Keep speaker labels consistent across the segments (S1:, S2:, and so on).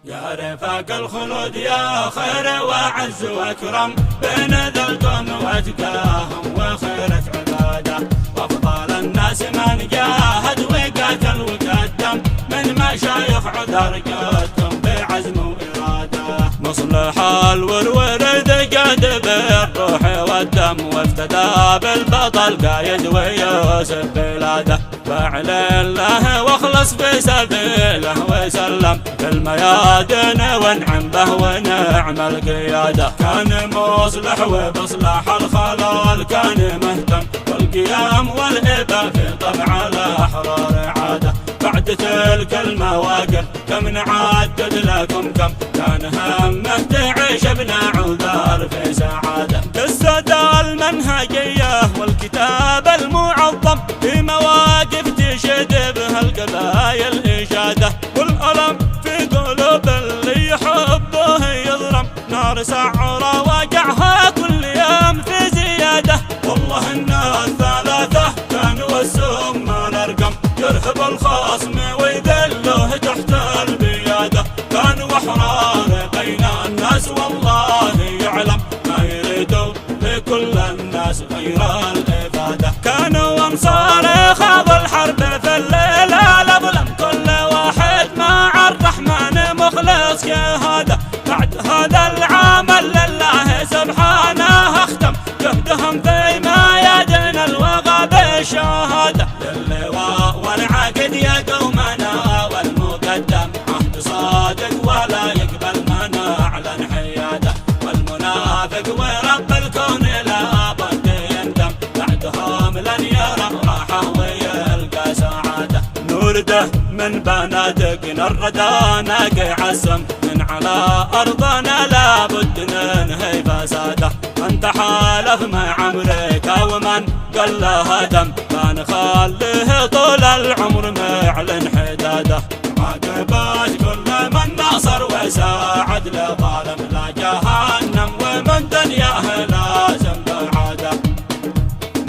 S1: يا رفاق الخلود يا خير وعز واكرم بين ذا الكون واتقاهم وخيرة عباده، وافضل الناس من جاهد وقاتل وقدم من مشايخ عذر قدم بعزم وإرادة. مصلح الورد قاد بالروح والدم وافتدى بالبطل قايد ويوسف بلاده، فاعل الله واخلص في سبيله وسلم في الميادين وانعم به ونعم القياده. كان مصلح وبصلاح الخلال كان مهتم، والقيام والإباء في طبع الأحرار عاده. بعد تلك المواقف كم نعدد لكم كم كان همه تعيش ابن عذار في سعاده. قصة المنهجية والكتاب المعظم في مواقف تشد بها القبايل إشادة، والألم في قلوب اللي يحبه يضرم نار سعرة واقعها كل يوم في زيادة. والله إن الثلاثة كانوا السم الأرقم يرهب الخصم ويذله تحت البيادة. كانوا أحرار بين الناس والله يعلم ما يريدوا لكل الناس غير الإفادة. كانوا أنصار خاض الحرب في الليل الأظلم كل واحد مع الرحمن مخلص شهادة. بعد هذا العمل لله سبحانه اختم جهدهم في ميادين الوغى بالشهادة. للواء والعقد يا قومنا والمقدم عهد صادق ولا يقبل من أعلن حياده، والمنافق ورب الكون لا بد يندم بعدهم لن يرى راحة ويلقى سعادة. نورده من بنادقنا الردى ناقع السم من على أرضنا لابد ننهي فساده. أنت حالف مع أمريكا ومن قال له دم كان خليه طول العمر معلن حداده. عاقبات كل من ناصر وساعد لظالم لا جهنم ومن دنياه لازم بالعاده.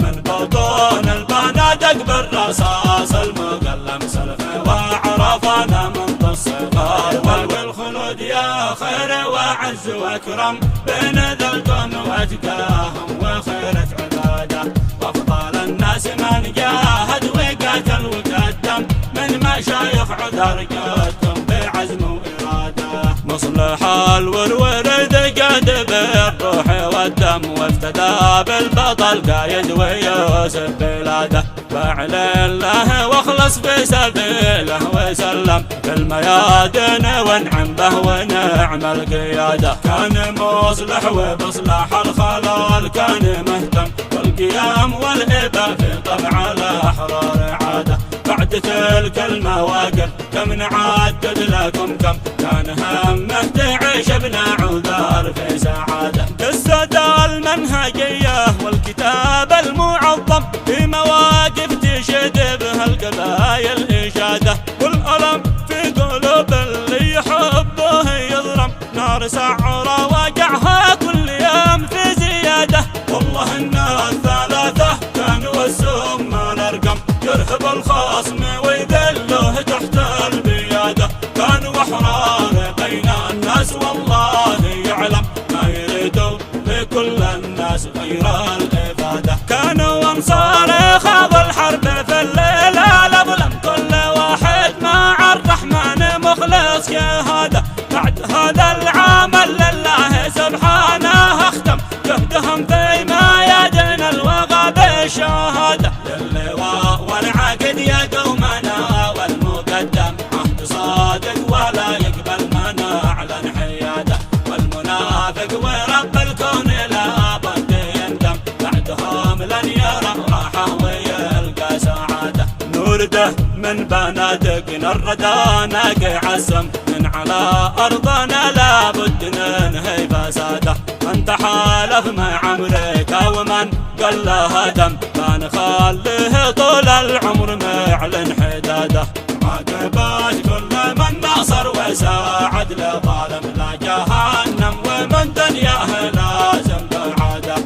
S1: من بطون البنادق بالرصاص المقلم سلف وعرفنا منذ الصغار. والخلود يا خير وعز واكرم بين ذا الكون واتقاهم وخيرة عباده، وافضل الناس من جاهد وقاتل وقدم من مشايخ عذر قدم بعزم وإرادة. مصلح الورد قاد بالروح والدم وافتدى بالبطل قايد ويوسف بلاده، فاعل الله واخلص في سبيله وسلم في الميادين وانعم به ونعم القياده. كان مصلح وبصلاح الخلال كان مهتم، والقيام والإباء في طبع الأحرار عاده. بعد تلك المواقف كم نعدد لكم كم كان همه تعيش ابن عذار في سعاده. قصة المنهجية والكتاب المعظم في مواقف تشد بها القبايل إشادة، والألم في قلوب اللي يحبه يضرم نار سعرة واقعها كل يوم في زيادة. والله إن الثلاثة كانوا السم الأرقم يرهب الخصم ويذله تحت البيادة. كانوا أحرار بين الناس والله يعلم ما يريدوا لكل الناس غير الإفادة. كانوا أنصار خاض الحرب في الليل الأظلم كل واحد مع الرحمن مخلص شهادة. بعد هذا العمل لله سبحانه اختم جهدهم في ميادين الوغى بالشهادة. للواء والعقد يا قومنا والمقدم عهد صادق ولا يقبل من أعلن حياده، والمنافق ورب الكون لا بد يندم بعدهم لن يرى راحة ويلقى سعاده. نورده من بنادقنا الردى ناقع السم من على أرضنا لابد ننهي فساده. أنت حالف مع أمريكا ومن قال له دم كان خليه طول العمر معلن حداده. عاقبات كل من ناصر وساعد لظالم لا جهنم ومن دنياه لازم بالعاده.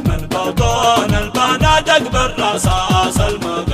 S1: من بطون البنادق بالرصاص المقلم